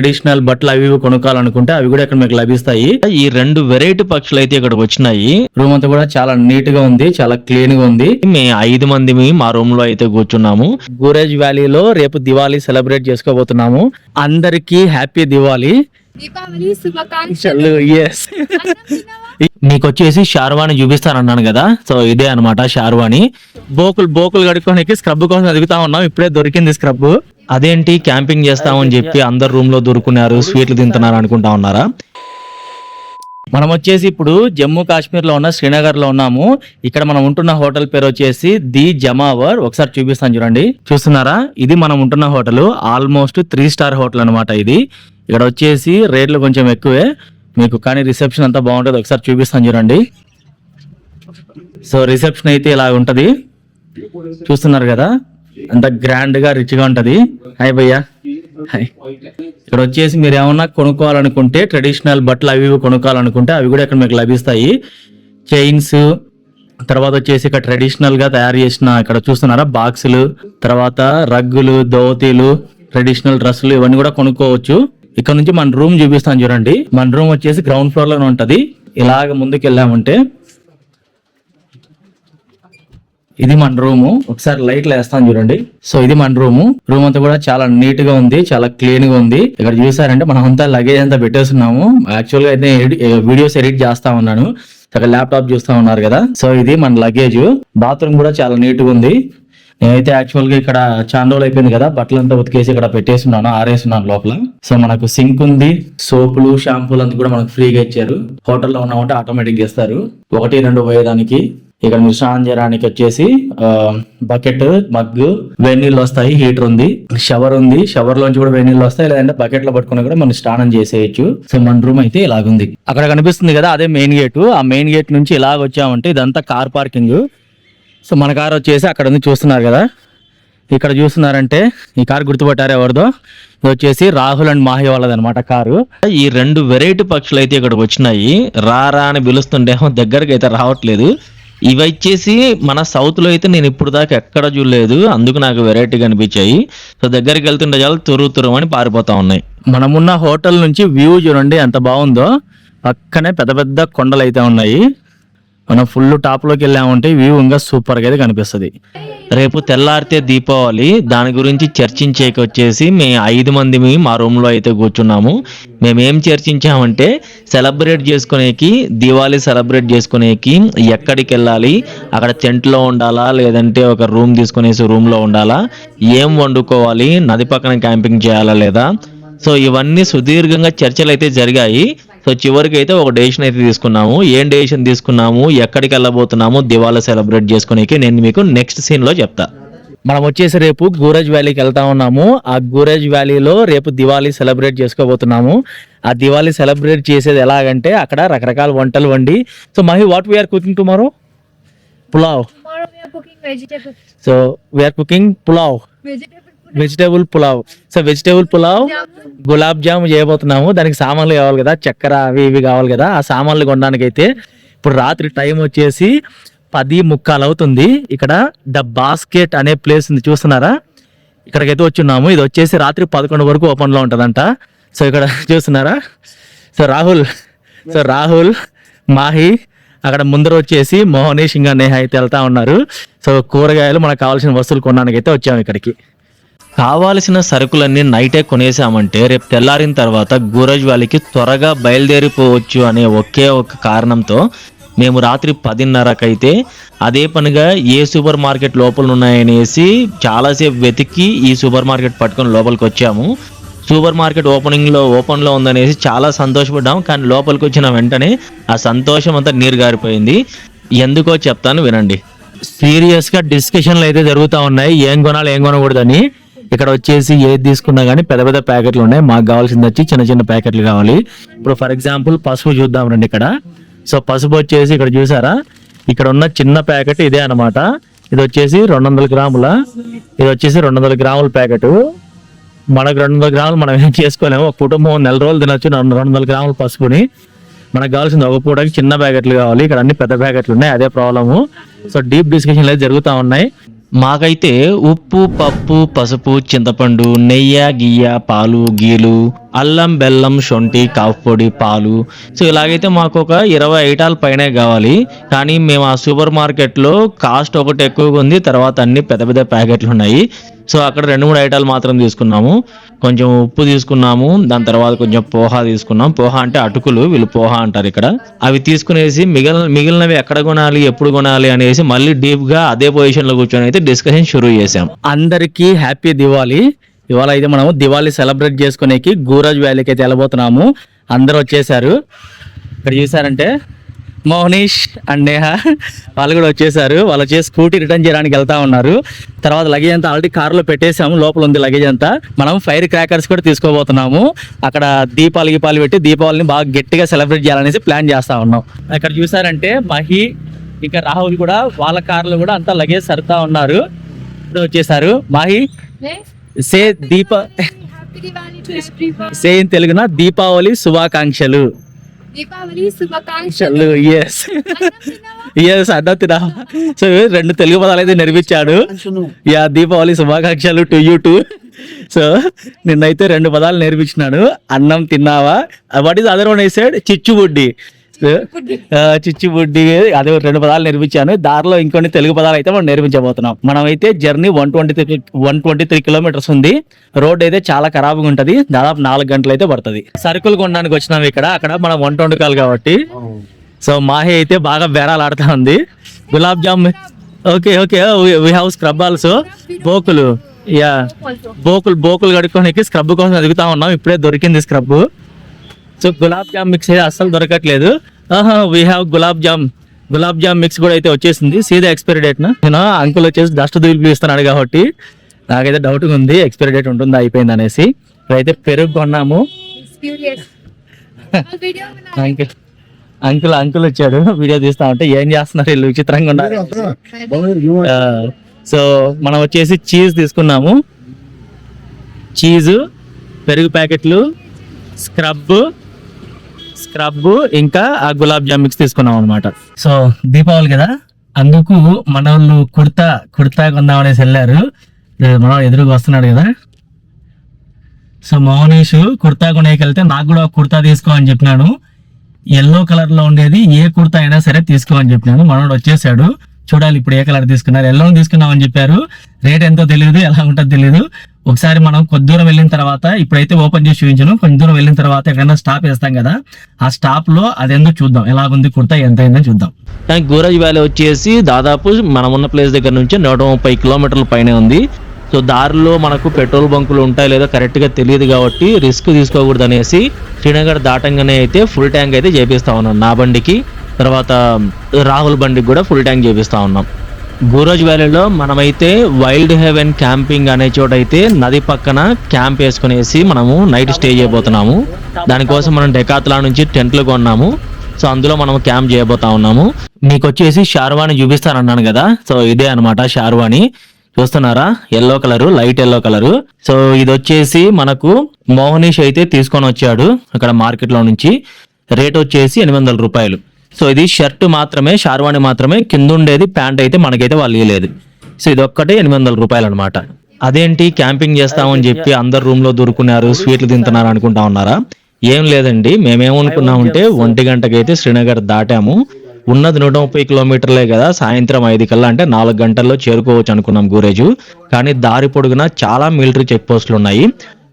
Traditional బట్టలు అవి కొనుక్కోవాలనుకుంటే అవి కూడా ఇక్కడ మీకు లభిస్తాయి. ఈ 2 వెరైటీ పక్షులు అయితే ఇక్కడికి వచ్చినాయి. రూమ్ అంతా కూడా చాలా నీట్ గా ఉంది, చాలా క్లీన్ గా ఉంది. మేము 5 మంది మా రూమ్ లో అయితే కూర్చున్నాము. గురేజ్ వ్యాలీలో రేపు దివాళీ సెలబ్రేట్ చేసుకోబోతున్నాము. అందరికి హ్యాపీ దివాళీ. మీకు వచ్చేసి షార్వాణి చూపిస్తానన్నాను కదా, సో ఇదే అనమాట షార్వాణి. బోకులు కడుక్కోనికి స్క్రబ్ కోసం ఎదుగుతా ఉన్నాం, ఇప్పుడే దొరికింది స్క్రబ్. అదేంటి క్యాంపింగ్ చేస్తామని చెప్పి అందరు రూమ్ లో దొరుకున్నారు, స్వీట్లు తింటున్నారు అనుకుంటా ఉన్నారా? మనం వచ్చేసి ఇప్పుడు జమ్మూ కాశ్మీర్ లో ఉన్న శ్రీనగర్ లో ఉన్నాము. ఇక్కడ మనం ఉంటున్న హోటల్ పేరు వచ్చేసి ది జమావర్. ఒకసారి చూపిస్తాను చూడండి, చూస్తున్నారా? ఇది మనం ఉంటున్న హోటల్, ఆల్మోస్ట్ 3 స్టార్ హోటల్ అనమాట ఇది. ఇక్కడ వచ్చేసి రేట్లు కొంచెం ఎక్కువే మీకు, కానీ రిసెప్షన్ అంతా బాగుంటుంది. ఒకసారి చూపిస్తాను చూడండి. సో రిసెప్షన్ అయితే ఇలా ఉంటది, చూస్తున్నారు కదా, అంత గ్రాండ్ గా రిచ్ గా ఉంటది. హాయ్ భయ్యా, హాయ్. ఇక్కడ వచ్చేసి మీరు ఏమన్నా కొనుక్కోవాలనుకుంటే ట్రెడిషనల్ బట్టలు అవి కొనుక్కోవాలనుకుంటే అవి కూడా ఇక్కడ మీకు లభిస్తాయి. చైన్స్, తర్వాత వచ్చేసి ఇక్కడ ట్రెడిషనల్ గా తయారు చేసిన, ఇక్కడ చూస్తున్నారా బాక్సులు, తర్వాత రగ్గులు, దోతీలు, ట్రెడిషనల్ డ్రెస్సులు ఇవన్నీ కూడా కొనుక్కోవచ్చు. ఇక్కడ నుంచి మన రూమ్ చూపిస్తాను చూడండి. మన రూమ్ వచ్చేసి గ్రౌండ్ ఫ్లోర్ లోనే ఉంటది. ఇలాగ ముందుకు వెళ్ళామంటే ఇది మన రూము. ఒకసారి లైట్లు వేస్తాను చూడండి. సో ఇది మన రూము. రూమ్ అంతా కూడా చాలా నీట్ గా ఉంది, చాలా క్లీన్ గా ఉంది. ఇక్కడ చూసారంటే మనం అంతా లగేజ్ అంతా పెట్టేస్తున్నాము. యాక్చువల్ గా అయితే వీడియోస్ ఎడిట్ చేస్తా ఉన్నాను, అక్కడ ల్యాప్టాప్ చూస్తా ఉన్నారు కదా. సో ఇది మన లగేజ్. బాత్రూమ్ కూడా చాలా నీట్ గా ఉంది. నేనైతే యాక్చువల్ గా ఇక్కడ చాలా రోజులు అయిపోయింది కదా, బట్టలంతా ఉతికేసి ఇక్కడ పెట్టేస్తున్నాను, ఆరేస్తున్నాను లోపల. సో మనకు సింక్ ఉంది, సోపులు, షాంపూలు అంతా కూడా మనకు ఫ్రీగా ఇచ్చారు. హోటల్లో ఉన్నామంటే ఆటోమేటిక్ ఇస్తారు, 1-2 పోయేదానికి. ఇక్కడ మీరు స్నానం చేయడానికి వచ్చేసి బకెట్, మగ్గు, వేడినీళ్ళు వస్తాయి, హీటర్ ఉంది, షవర్ ఉంది, షవర్ లోంచి కూడా వేడినీళ్ళు వస్తాయి. లేదంటే బకెట్ లో పట్టుకుని కూడా మనం స్నానం చేసేయచ్చు. సో మన రూమ్ అయితే ఇలాగుంది. అక్కడ కనిపిస్తుంది కదా, అదే మెయిన్ గేట్. ఆ మెయిన్ గేట్ నుంచి ఇలాగ వచ్చామంటే ఇదంతా కార్ పార్కింగ్. సో మన కార్ వచ్చేసి అక్కడ ఉంది, చూస్తున్నారు కదా. ఇక్కడ చూస్తున్నారంటే ఈ కార్ గుర్తుపట్టారు ఎవరిదో? ఇది వచ్చేసి రాహుల్ అండ్ మాహి వాళ్ళది అనమాట కారు. ఈ 2 వెరైటీ పక్షులు అయితే ఇక్కడికి వచ్చినాయి. రా అని పిలుస్తుంటే దగ్గరకు అయితే రావట్లేదు. ఇవి వచ్చేసి మన సౌత్ లో అయితే నేను ఇప్పుడు దాకా ఎక్కడ చూడలేదు, అందుకు నాకు వెరైటీగా అనిపించాయి. సో దగ్గరికి వెళ్తుంటే చాలా తురు అని పారిపోతా ఉన్నాయి. మనమున్న హోటల్ నుంచి వ్యూ చూడండి ఎంత బాగుందో. పక్కనే పెద్ద పెద్ద కొండలు అయితే ఉన్నాయి. మనం ఫుల్ టాప్ లోకి వెళ్ళామంటే వ్యూ ఇంకా సూపర్ గా అయితే కనిపిస్తుంది. రేపు తెల్లారితే దీపావళి, దాని గురించి చర్చించేకి వచ్చేసి మేము 5 మంది మా రూమ్ లో అయితే కూర్చున్నాము. మేమేం చర్చించామంటే సెలబ్రేట్ చేసుకునేకి, దివాళీ సెలబ్రేట్ చేసుకునేకి ఎక్కడికి వెళ్ళాలి, అక్కడ టెంట్ లో ఉండాలా లేదంటే ఒక రూమ్ తీసుకునేసి రూమ్ లో ఉండాలా, ఏం వండుకోవాలి, నది పక్కన క్యాంపింగ్ చేయాలా లేదా. సో ఇవన్నీ సుదీర్ఘంగా చర్చలు అయితే జరిగాయి. సో చివరికి అయితే ఒక డెసిషన్ అయితే తీసుకున్నాము. ఏం డెసిషన్ తీసుకున్నాము, ఎక్కడికి వెళ్ళబోతున్నాము దివాళీ సెలబ్రేట్ చేసుకునేకి నేను మీకు నెక్స్ట్ సీన్ లో చెప్తా. మనం వచ్చేసి రేపు గూరేజ్ వ్యాలీకి వెళ్తా ఉన్నాము. ఆ గూరేజ్ వ్యాలీలో రేపు దివాళీ సెలబ్రేట్ చేసుకోబోతున్నాము. ఆ దివాళీ సెలబ్రేట్ చేసేది ఎలాగంటే అక్కడ రకరకాల వంటలు వండి. So Mahi, what we are cooking tomorrow? Pulao. So we are cooking pulao, vegetable pulao. So vegetable pulao, gulab jamun చేయబోతున్నాము. దానికి సామాన్లు కావాలి కదా, చక్కెర అవి ఇవి కావాలి కదా. ఆ సామాన్లు కొనడానికి అయితే ఇప్పుడు రాత్రి టైం వచ్చేసి 10:15 అవుతుంది. ఇక్కడ ద బాస్కెట్ అనే ప్లేస్ ఉంది, చూస్తున్నారా? ఇక్కడికైతే వచ్చున్నాము. ఇది వచ్చేసి రాత్రి 11 వరకు ఓపెన్ లో ఉంటదంట. సో ఇక్కడ చూస్తున్నారా? సో రాహుల్, మాహి, అక్కడ ముందర వచ్చేసి మోహనీష్ ఇంకా నేహ అయితే వెళ్తా ఉన్నారు. సో కూరగాయలు మనకు కావాల్సిన వస్తువులు కొనడానికి అయితే వచ్చాము ఇక్కడికి. కావాల్సిన సరుకులన్నీ నైటే కొనేసామంటే రేపు తెల్లారిన తర్వాత గూరేజ్ వ్యాలీకి త్వరగా బయలుదేరిపోవచ్చు అనే ఒకే ఒక కారణంతో మేము రాత్రి 10:30కైతే అదే పనిగా ఏ సూపర్ మార్కెట్ లోపల ఉన్నాయనేసి చాలాసేపు వెతికి ఈ సూపర్ మార్కెట్ పట్టుకొని లోపలికి వచ్చాము. సూపర్ మార్కెట్ ఓపెన్లో ఉందనేసి చాలా సంతోషపడ్డాం. కానీ లోపలికి వచ్చిన వెంటనే ఆ సంతోషం అంతా నీరు గారిపోయింది. ఎందుకో చెప్తాను వినండి. సీరియస్ గా డిస్కషన్లు అయితే జరుగుతూ ఉన్నాయి, ఏం కొనాలి ఏం కొనకూడదని. ఇక్కడ వచ్చేసి ఏది తీసుకున్నా కానీ పెద్ద పెద్ద ప్యాకెట్లు ఉన్నాయి. మాకు కావాల్సింది వచ్చి చిన్న చిన్న ప్యాకెట్లు కావాలి. ఇప్పుడు ఫర్ ఎగ్జాంపుల్ పసుపు చూద్దాం రండి ఇక్కడ. సో పసుపు వచ్చేసి ఇక్కడ చూసారా, ఇక్కడ ఉన్న చిన్న ప్యాకెట్ ఇదే అనమాట. ఇది వచ్చేసి 200 గ్రాముల, ఇది వచ్చేసి 200 గ్రాముల ప్యాకెట్. మనకు 200 గ్రాములు మనం ఏం చేసుకోలేము, ఒక కుటుంబం 4 రోజులు తినొచ్చు 200 గ్రాముల పసుపుని. మనకు కావాల్సింది ఒక పూటకి చిన్న ప్యాకెట్లు కావాలి. ఇక్కడ అన్ని పెద్ద ప్యాకెట్లు ఉన్నాయి, అదే ప్రాబ్లము. సో డీప్ డిస్కషన్లు అయితే జరుగుతూ ఉన్నాయి. మాకైతే ఉప్పు, పప్పు, పసుపు, చింతపండు, నెయ్యి, గియ్య, పాలు, గీలు, అల్లం, బెల్లం, శొంఠి, కాఫీ పొడి, పాలు. సో ఇలాగైతే మాకు ఒక 20 ఐటాల పైనే కావాలి. కానీ మేము ఆ సూపర్ మార్కెట్లో కాస్ట్ ఒకటి ఎక్కువగా ఉంది, తర్వాత అన్ని పెద్ద పెద్ద ప్యాకెట్లు ఉన్నాయి. సో అక్కడ 2-3 ఐటాలు మాత్రం తీసుకున్నాము. కొంచెం ఉప్పు తీసుకున్నాము, దాని తర్వాత కొంచెం పోహా తీసుకున్నాం. పోహా అంటే అటుకులు, వీళ్ళు పోహా అంటారు ఇక్కడ. అవి తీసుకునేసి మిగిలినవి ఎక్కడ కొనాలి, ఎప్పుడు కొనాలి అనేసి మళ్ళీ డీప్ గా అదే పొజిషన్ లో కూర్చొని అయితే డిస్కషన్ షురూ చేసాం. అందరికీ హ్యాపీ దివాళీ. ఇవాళ అయితే మనము దివాళీ సెలబ్రేట్ చేసుకునేకి గూరాజ్ వ్యాలీకి అయితే వెళ్ళబోతున్నాము. అందరూ వచ్చేసారు. ఇక్కడ చూసారంటే మోహనీష్ అండ్ నేహ వాళ్ళు కూడా వచ్చేసారు. వాళ్ళు వచ్చేసి స్కూటీ రిటర్న్ చేయడానికి వెళ్తా ఉన్నారు. తర్వాత లగేజ్ అంతా ఆల్రెడీ కార్లో పెట్టేసాము, లోపల ఉంది లగేజ్ అంతా. మనం ఫైర్ క్రాకర్స్ కూడా తీసుకోబోతున్నాము. అక్కడ దీపాలు పెట్టి దీపావళిని బాగా గట్టిగా సెలబ్రేట్ చేయాలనేసి ప్లాన్ చేస్తా ఉన్నాం. ఇక్కడ చూసారంటే మహి ఇంకా రాహుల్ కూడా వాళ్ళ కార్లో కూడా అంతా లగేజ్ సరుతా ఉన్నారు. ఇప్పుడు వచ్చేసారు. Mahi say Happy Diwali to everyone. Say in తెలుగున దీపావళి శుభాకాంక్షలు. దీపావళి శుభాకాంక్షలు. ఎస్ అన్న తినా. సో 2 తెలుగు పదాలు అయితే నేర్పించాడు. యా దీపావళి శుభాకాంక్షలు టు యూ టూ. సో నిన్నైతే 2 పదాలు నేర్పించినాడు. అన్నం తిన్నావా, what is other one I said చిచ్చుబుడ్డి. చిచ్చుబుడ్డి అదే 2 పదాలు నేర్పించాను. దారిలో ఇంకొన్ని తెలుగు పదాలు అయితే మనం నేర్పించబోతున్నాం. మనం అయితే జర్నీ 123 కిలోమీటర్స్ ఉంది. రోడ్ అయితే చాలా ఖరాబ్గా ఉంటది. దాదాపు 4 గంటలు అయితే పడుతుంది. సరుకులు కొనడానికి వచ్చినాం ఇక్కడ. అక్కడ మనం వంట వండుకోవాలి కాబట్టి. సో మాహి అయితే బాగా బేరాలు ఆడుతా ఉంది. Gulab jam okay we have scrub also. బోకులు యా బోకులు కడుక్కోనికి స్క్రబ్ కోసం ఎదుగుతా ఉన్నాం. ఇప్పుడే దొరికింది scrub. So gulab jam mix అయితే అస్సలు దొరకట్లేదు. We have gulab jam mix కూడా అయితే వచ్చేసింది. సీదా ఎక్స్పైరీ డేట్ నా అంకుల్ వచ్చేసి డస్ట్ దులిపిస్తున్నాడు కాబట్టి నాకైతే డౌట్గా ఉంది ఎక్స్పైరీ డేట్ ఉంటుందా అయిపోయింది అనేసి. ఇప్పుడైతే పెరుగు కొన్నాము. అంకుల్ వచ్చాడు, వీడియో తీస్తా ఉంటే ఏం చేస్తున్నారు వీళ్ళు విచిత్రంగా ఉన్నారు. సో మనం వచ్చేసి చీజ్ తీసుకున్నాము. చీజు, పెరుగు ప్యాకెట్లు, స్క్రబ్ ఇంకా ఆ గులాబ్ జామ్ మిక్స్ తీసుకున్నాం అనమాట. సో దీపావళి కదా, అందుకు మన వాళ్ళు కుర్తా కొందాం అనేసి వెళ్ళారు. మనం ఎదురుగా వస్తున్నాడు కదా. సో మోహనీష్ కుర్తా కొనేకి వెళ్తే నాకు కూడా కుర్తా తీసుకో అని చెప్పినాను. ఎల్లో కలర్ లో ఉండేది ఏ కుర్తా అయినా సరే తీసుకో అని చెప్పినాను. మనోడు వచ్చేసాడు. చూడాలి ఇప్పుడు ఏ కలర్ తీసుకున్నారు. ఎల్లో తీసుకున్నాం అని చెప్పారు. రేట్ ఎంతో తెలియదు, ఎలా ఉంటుందో తెలియదు. ఒకసారి మనం కొద్ది దూరం వెళ్ళిన తర్వాత, ఇప్పుడైతే ఓపెన్ చేసి చూపించను, కొంచెం దూరం వెళ్ళిన తర్వాత ఎక్కడైనా స్టాప్ వేస్తాం కదా, ఆ స్టాప్ లో అదేందో చూద్దాం, ఎలాగుంది కుర్తా ఎంత అయిందని చూద్దాం. కానీ గూరాజ్ వ్యాలీ వచ్చేసి దాదాపు మనం ఉన్న ప్లేస్ దగ్గర నుంచి 130 కిలోమీటర్ల పైనే ఉంది. సో దారిలో మనకు పెట్రోల్ బంకులు ఉంటాయి లేదో కరెక్ట్గా తెలియదు కాబట్టి రిస్క్ తీసుకోకూడదు అనేసి శ్రీనగర్ దాటంగానే అయితే ఫుల్ ట్యాంక్ అయితే చేపిస్తా ఉన్నాం నా బండికి. తర్వాత రాహుల్ బండికి కూడా ఫుల్ ట్యాంక్ చేపిస్తా ఉన్నాం. గూరాజ్ వ్యాలీలో మనమైతే వైల్డ్ హెవెన్ క్యాంపింగ్ అనే చోట అయితే నది పక్కన క్యాంప్ వేసుకునేసి మనము నైట్ స్టే చేయబోతున్నాము. దానికోసం మనం డెకాత్లా నుంచి టెంట్లు కొన్నాము. సో అందులో మనం క్యాంప్ చేయబోతా ఉన్నాము. మీకు వచ్చేసి షార్వాణి చూపిస్తానన్నాను కదా, సో ఇదే అనమాట షార్వాణి. చూస్తున్నారా, yellow colour, light yellow colour. So ఇది వచ్చేసి మనకు మోహనీష్ అయితే తీసుకొని వచ్చాడు అక్కడ మార్కెట్ లో నుంచి. రేట్ వచ్చేసి 800 రూపాయలు. సో ఇది షర్ట్ మాత్రమే, షార్వాణి మాత్రమే. కింద ఉండేది ప్యాంట్ అయితే మనకైతే వాళ్ళు ఇవ్వలేదు. సో ఇది ఒక్కటే 800 రూపాయలు అనమాట. అదేంటి క్యాంపింగ్ చేస్తామని చెప్పి అందరు రూమ్ లో దొరుకున్నారు, స్వీట్లు తింటున్నారు అనుకుంటా ఉన్నారా? ఏం లేదండి, మేమేమనుకున్నామంటే 1 గంటకైతే శ్రీనగర్ దాటాము. ఉన్నది 130 కిలోమీటర్లే కదా, సాయంత్రం 5 కల్లా అంటే 4 గంటల్లో చేరుకోవచ్చు అనుకున్నాం గూరేజు. కానీ దారి పొడుగునా చాలా మిలిటరీ చెక్ పోస్టులు ఉన్నాయి.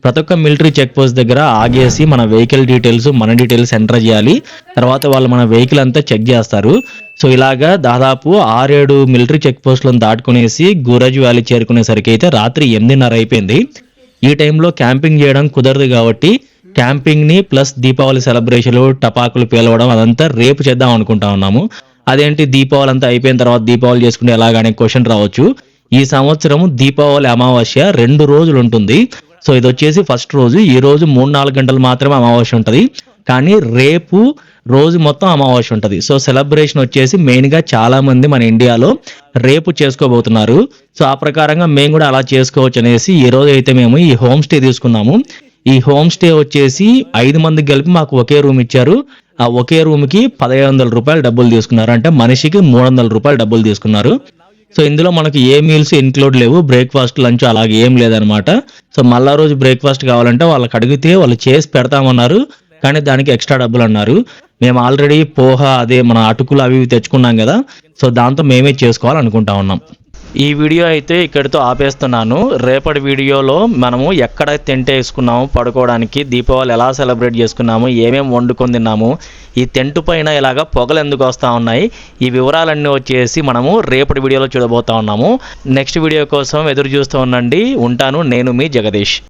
ప్రతి ఒక్క మిలిటరీ చెక్ పోస్ట్ దగ్గర ఆగేసి మన వెహికల్ డీటెయిల్స్, మన డీటెయిల్స్ ఎంటర్ చేయాలి. తర్వాత వాళ్ళు మన వెహికల్ అంతా చెక్ చేస్తారు. సో ఇలాగా దాదాపు 6-7 మిలిటరీ చెక్ పోస్టులను దాటుకునేసి గూరాజ్ వ్యాలీ చేరుకునేసరికి అయితే రాత్రి 8:30 అయిపోయింది. ఈ టైంలో క్యాంపింగ్ చేయడం కుదరదు కాబట్టి క్యాంపింగ్ ని ప్లస్ దీపావళి సెలబ్రేషన్లు, టపాకులు పేలవడం అదంతా రేపు చేద్దాం అనుకుంటా ఉన్నాము. అదేంటి దీపావళి అంతా అయిపోయిన తర్వాత దీపావళి చేసుకుంటే ఎలాగనే క్వశ్చన్ రావచ్చు. ఈ సంవత్సరం దీపావళి అమావాస్య 2 రోజులు ఉంటుంది. సో ఇది వచ్చేసి ఫస్ట్ రోజు. ఈ రోజు 3-4 గంటలు మాత్రమే అమావాస్య ఉంటుంది. కానీ రేపు రోజు మొత్తం అమావాస్య ఉంటుంది. సో సెలబ్రేషన్ వచ్చేసి మెయిన్ గా చాలా మంది మన ఇండియాలో రేపు చేసుకోబోతున్నారు. సో ఆ ప్రకారంగా మేము కూడా అలా చేసుకోవచ్చు అనేసి ఈ రోజు అయితే మేము ఈ హోమ్ స్టే తీసుకున్నాము. ఈ హోమ్ స్టే వచ్చేసి 5 మందికి కలిపి మాకు ఒకే రూమ్ ఇచ్చారు. ఆ ఒకే రూమ్ కి 1500 రూపాయలు డబ్బులు తీసుకున్నారు. అంటే మనిషికి 300 రూపాయలు డబ్బులు తీసుకున్నారు. సో ఇందులో మనకి ఏ మీల్స్ ఇన్క్లూడ్ లేవు, బ్రేక్ఫాస్ట్ లంచ్ అలాగే ఏం లేదనమాట. సో మళ్ళా రోజు బ్రేక్ఫాస్ట్ కావాలంటే వాళ్ళకి అడిగితే వాళ్ళు చేసి పెడతామన్నారు, కానీ దానికి ఎక్స్ట్రా డబ్బులు అన్నారు. మేము ఆల్రెడీ పోహ అదే మన అటుకులు అవి ఇవి తెచ్చుకున్నాం కదా, సో దాంతో మేమే చేసుకోవాలనుకుంటా ఉన్నాం. ఈ వీడియో అయితే ఇక్కడితో ఆపేస్తున్నాను. రేపటి వీడియోలో మనము ఎక్కడ టెంట్ వేసుకున్నాము పడుకోవడానికి, దీపావళి ఎలా సెలబ్రేట్ చేసుకున్నాము, ఏమేమి వండుకొని తిన్నాము, ఈ టెంట్ పైన ఇలాగా పొగలు ఎందుకు వస్తూ ఉన్నాయి, ఈ వివరాలన్నీ వచ్చేసి మనము రేపటి వీడియోలో చూడబోతా ఉన్నాము. నెక్స్ట్ వీడియో కోసం ఎదురు చూస్తూ ఉండండి. ఉంటాను. నేను మీ జగదీష్.